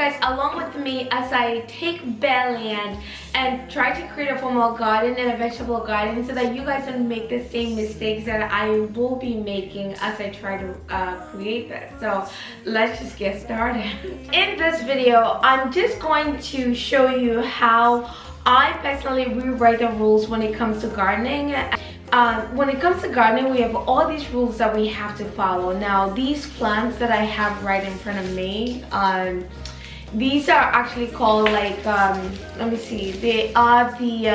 guys along with me as I take bare land and try to create a formal garden and a vegetable garden so that you guys don't make the same mistakes that I will be making as I try to create this. So let's just get started. In this video, I'm just going to show you how I personally rewrite the rules when it comes to gardening. When it comes to gardening, we have all these rules that we have to follow. Now, these plants that I have right in front of me, these are actually called like, let me see, they are the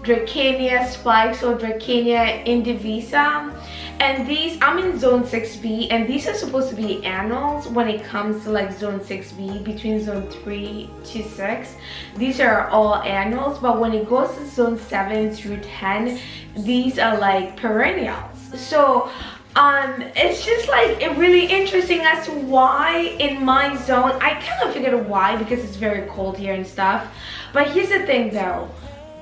Dracaena Spikes or Dracaena Indivisa. And these, I'm in Zone 6b, and these are supposed to be annuals when it comes to like Zone 6b, between Zone 3 to 6. These are all annuals, but when it goes to Zone 7 through 10, these are like perennials. So it's just like really interesting as to why in my zone, I kind of figured why, because it's very cold here and stuff. But here's the thing though.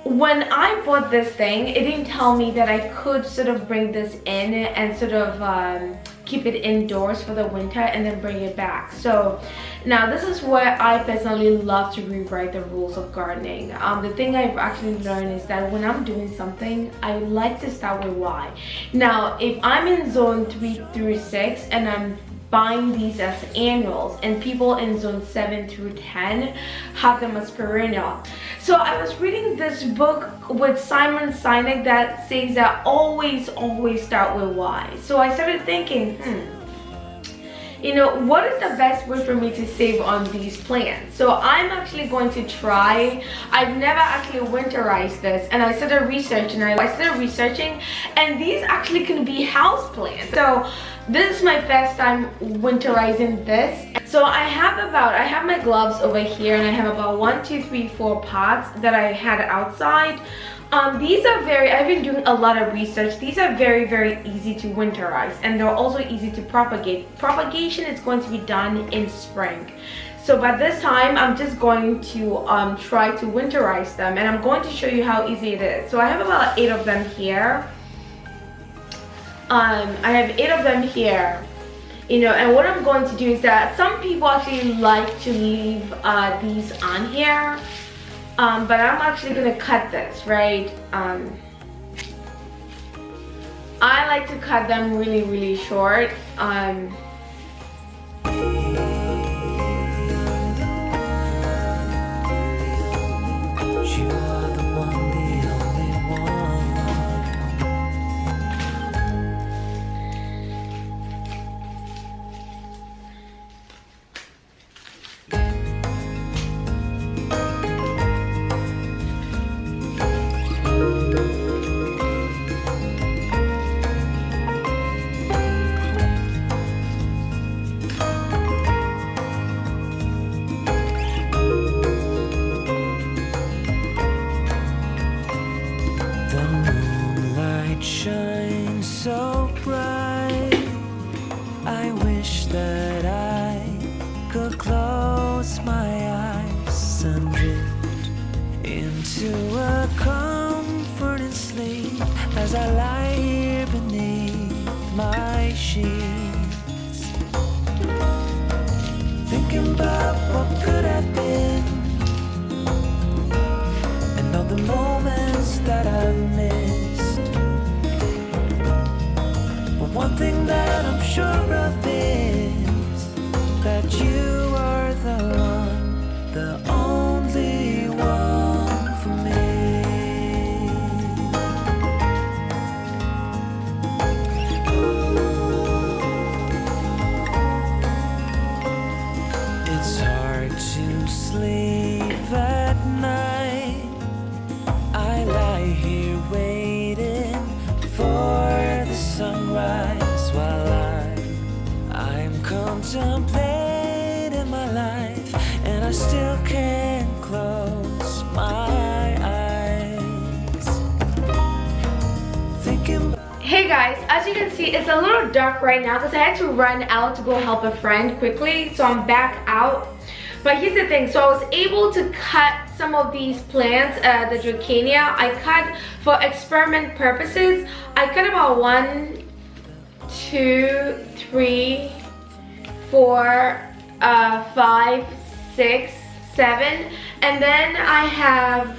When I bought this thing, it didn't tell me that I could sort of bring this in and sort of keep it indoors for the winter and then bring it back. So now this is where I personally love to rewrite the rules of gardening. The thing I've actually learned is that when I'm doing something, I like to start with why. Now, if I'm in Zone 3 through 6 and I'm buying these as annuals, and people in Zone 7 through 10 have them as perennial. So I was reading this book with Simon Sinek that says that always start with why. So I started thinking, you know, what is the best way for me to save on these plants? So I'm actually going to try, I've never actually winterized this, and I started researching, and these actually can be house plants. So this is my first time winterizing this. So I have my gloves over here, and I have about 1, 2, 3, 4 pots that I had outside. These are I've been doing a lot of research. These are very easy to winterize, and they're also easy to propagate. Propagation is going to be done in spring. So by this time, I'm just going to try to winterize them, and I'm going to show you how easy it is. So I have about 8 of them here. I have 8 of them here. You know, and what I'm going to do is that some people actually like to leave these on here. But I'm actually gonna cut this, right? I like to cut them really short. Shine so bright, I wish that I could close my eyes and drift into a comforting sleep as I lie here beneath my sheets, thinking about what could have been and all the moments that I've missed. One thing that I'm sure of is that you are the one, the only one for me. It's hard to sleep at night. I lie here waiting for the sunrise while I'm contemplating my life, and I still can't close my eyes. Thinking. Hey guys, as you can see, it's a little dark right now because I had to run out to go help a friend quickly, so I'm back out. But here's the thing, so I was able to cut some of these plants, the Dracaena. I cut for experiment purposes. I cut about 1, 2, 3, 4, 5, 6, 7, and then I have,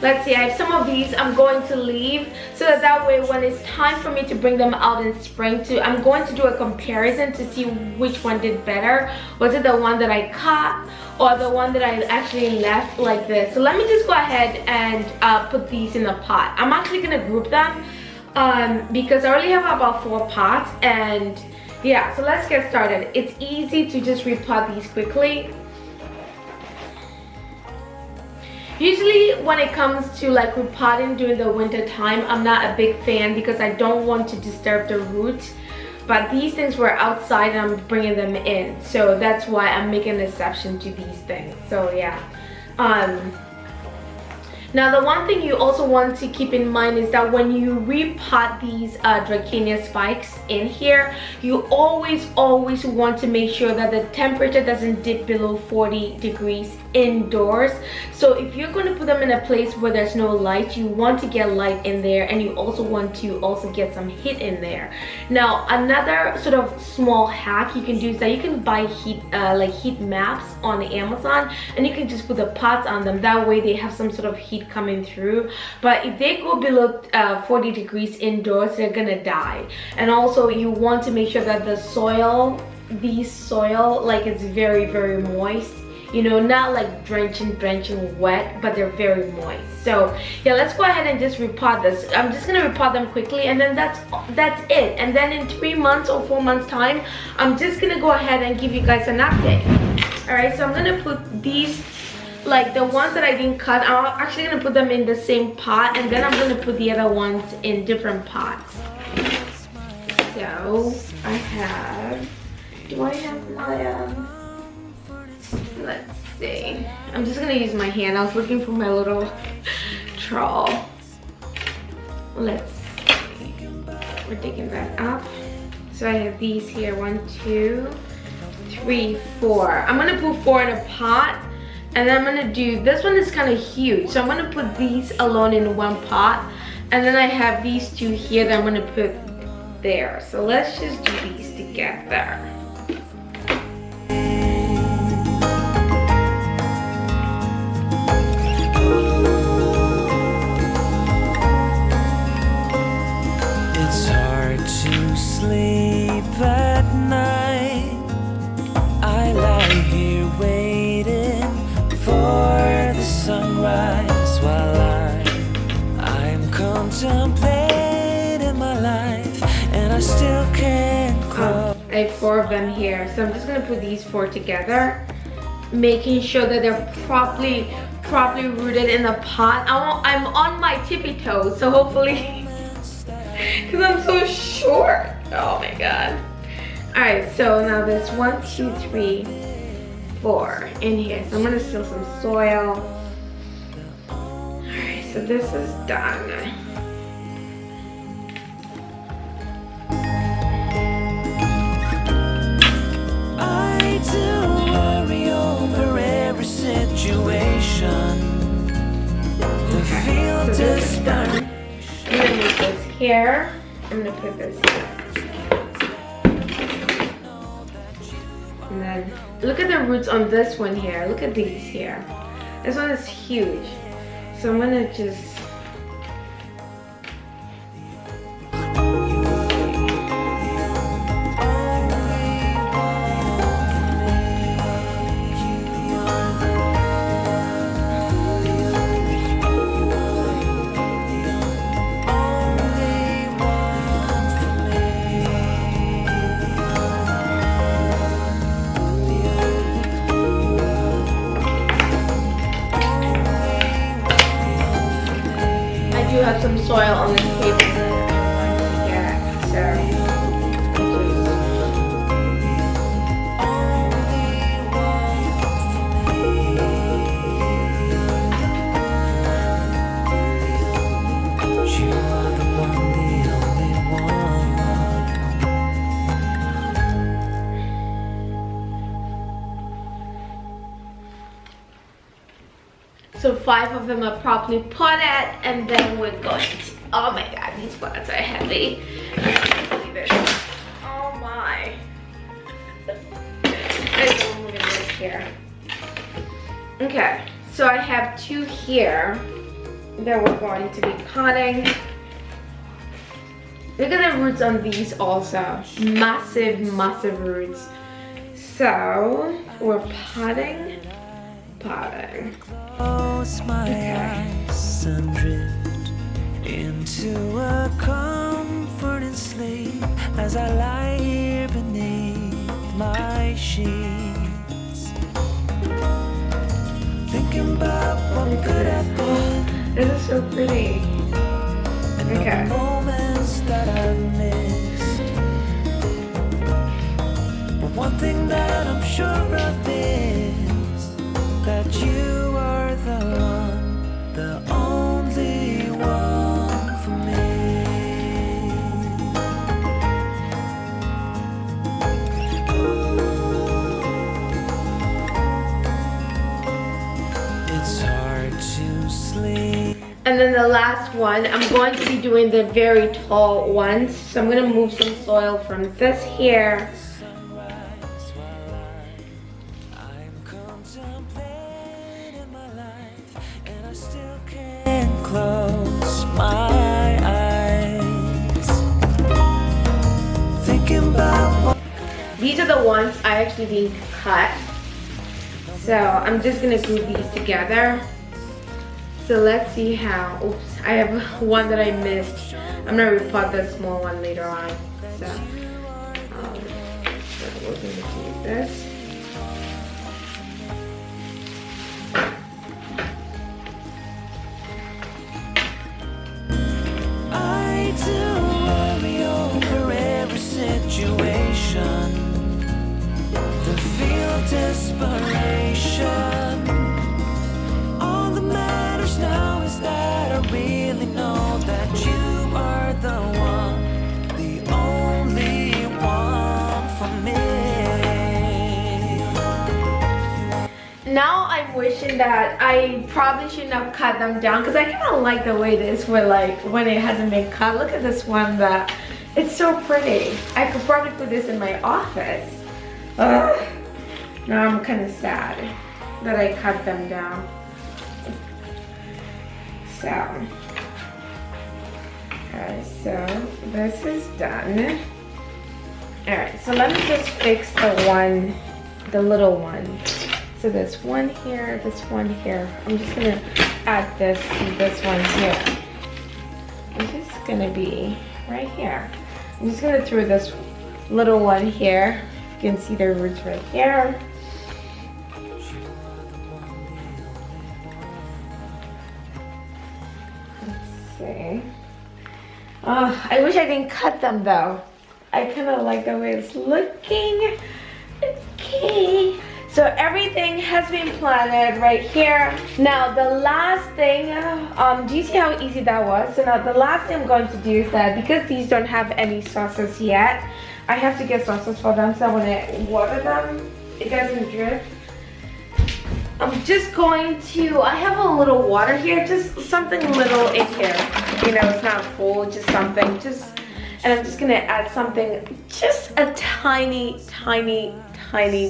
let's see, I have some of these I'm going to leave so that way when it's time for me to bring them out in spring I'm going to do a comparison to see which one did better. Was it the one that I cut or the one that I actually left like this? So let me just go ahead and put these in a pot. I'm actually gonna group them because I already have about 4 pots, and yeah, so let's get started. It's easy to just repot these quickly. Usually when it comes to like repotting during the winter time, I'm not a big fan because I don't want to disturb the roots. But these things were outside and I'm bringing them in. So that's why I'm making an exception to these things. So yeah. Now the one thing you also want to keep in mind is that when you repot these Dracaena spikes in here, you always want to make sure that the temperature doesn't dip below 40 degrees indoors. So if you're going to put them in a place where there's no light, you want to get light in there, and you also want to get some heat in there. Now another sort of small hack you can do is that you can buy heat heat maps on Amazon, and you can just put the pots on them. That way they have some sort of heat coming through. But if they go below 40 degrees indoors, they're gonna die. And also you want to make sure that the soil, like it's very moist, you know, not like drenching wet, but they're very moist. So yeah, let's go ahead and just repot this. I'm just gonna repot them quickly, and then that's it. And then in 3 months or 4 months time, I'm just gonna go ahead and give you guys an update. All right, so I'm gonna put these, like the ones that I didn't cut, I'm actually gonna put them in the same pot, and then I'm gonna put the other ones in different pots. So I have, do I have my let's see, I'm just gonna use my hand. I was looking for my little trowel. Let's see, we're digging that up. So I have these here, 1, 2, 3, 4. I'm gonna put 4 in a pot. And I'm gonna do, this one is kind of huge, so I'm gonna put these alone in one pot, and then I have these 2 here that I'm gonna put there. So let's just do these together. It's hard to sleep at night. I lie here waiting for the sunrise while I'm contemplating my life, and I still can't close. I have 4 of them here, so I'm just gonna put these 4 together, making sure that they're properly rooted in the pot. I'm on my tippy toes, so hopefully, because I'm so short. Oh my god. All right, so now there's 1, 2, 3, 4 in here. So I'm gonna steal some soil. Alright, so this is done. I do worry over every situation. The field So this is is done. I'm gonna move this here. I'm gonna put this here. And then look at the roots on this one here. Look at these here. This one is huge. So I'm gonna just, have some soil on this paper that I want to get. So you are the one, the only one. So 5 of them are properly potted, and then we're going to, oh my god, these pots are heavy. I can't believe it. Oh my. Let's go move this here. Okay, so I have 2 here that we're going to be cutting. Look at the roots on these also. Massive, massive roots. So we're potting. Close my eyes and drift into a comforting sleep as I lie here beneath my sheets, thinking about what could have been. This is so pretty. And Okay. the moments that I've missed. But one thing that I'm sure of is that you are the one, the only one for me. It's hard to sleep. And then the last one, I'm going to be doing the very tall ones. So I'm gonna move some soil from this here. I'm contemplating my life, and I still can't close my eyes. Thinking about what These are the ones I actually didn't cut. So I'm just gonna group these together. So let's see how, oops, I have one that I missed. I'm gonna repot the small one later on. So we're gonna do this. I do worry over every situation, the feel of desperation. All that matters now is that I really know that you are the one, the only one for me. Now I'm wishing that I probably shouldn't have cut them down because I kind of like the way this were like when it hasn't been cut. Look at this one, that it's so pretty. I could probably put this in my office. Ugh. Now I'm kind of sad that I cut them down. So, alright, so this is done. Alright, so let me just fix the little one. So this one here, this one here. I'm just gonna add this to this one here. It's just gonna be right here. I'm just gonna throw this little one here. You can see the roots right here. Let's see. Oh, I wish I didn't cut them though. I kind of like the way it's looking. Okay. So everything has been planted right here. Now the last thing, do you see how easy that was? So now the last thing I'm going to do is that because these don't have any sauces yet, I have to get sauces for them, so when I water them, it doesn't drip. I'm just going to, I have a little water here, just something little in here. You know, it's not full, just something, and I'm just gonna add something, just a tiny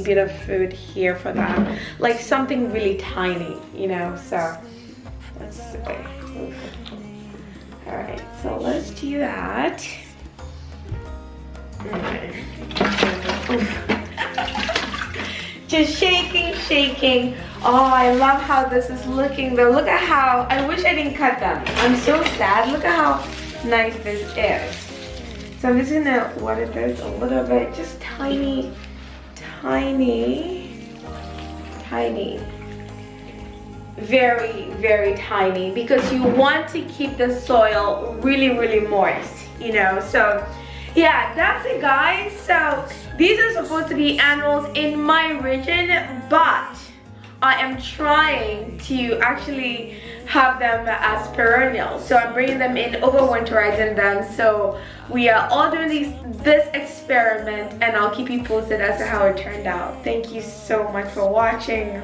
bit of food here for them. Like something really tiny, you know, so let's see. All right, so let's do that. Okay. Just shaking. Oh, I love how this is looking though. Look at how, I wish I didn't cut them. I'm so sad. Look at how nice this is. So I'm just gonna water this a little bit, just tiny. Very tiny, because you want to keep the soil really moist, you know. So yeah, that's it guys. So these are supposed to be annuals in my region, but I am trying to actually have them as perennials. So I'm bringing them in, overwinterizing them. So we are all doing this experiment, and I'll keep you posted as to how it turned out. Thank you so much for watching.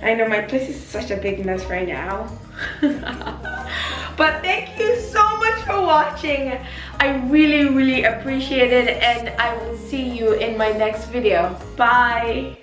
I know my place is such a big mess right now. But thank you so much for watching. I really appreciate it, and I will see you in my next video. Bye.